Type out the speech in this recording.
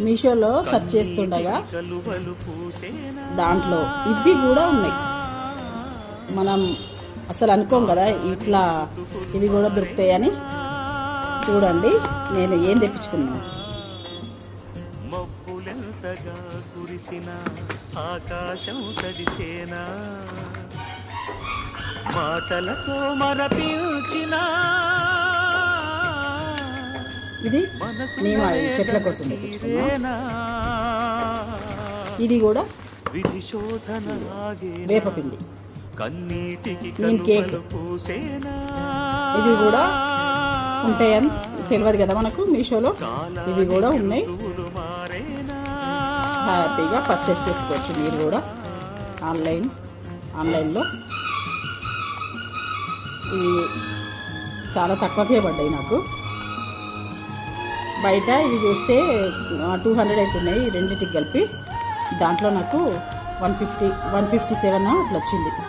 మీషోలో సెర్చ్ చేస్తుండగా దాంట్లో ఇవి కూడా ఉన్నాయి. మనం అసలు అనుకోం కదా ఇట్లా ఇవి కూడా దొరుకుతాయని. చూడండి నేను ఏం తెప్పించుకున్నాను. మబ్బులెంతగా కురిసిన ఆకాశం తడిసేనా, మాటలతో మరపించిన ఇది నేను చెట్ల కోసం తెప్పించుకున్నా. ఇది కూడా వేపపిండి, నేను కేక్. ఇవి కూడా ఉంటాయని తెలియదు కదా మనకు. మీషోలో ఇవి కూడా ఉన్నాయి. హ్యాపీగా పర్చేస్ చేసుకోవచ్చు మీరు కూడా ఆన్లైన్లో. ఇవి చాలా తక్కువకే పడ్డాయి నాకు. బయట ఇవి చూస్తే 200 అవుతున్నాయి రెండింటికి కలిపి. దాంట్లో నాకు 157 అట్లా వచ్చింది.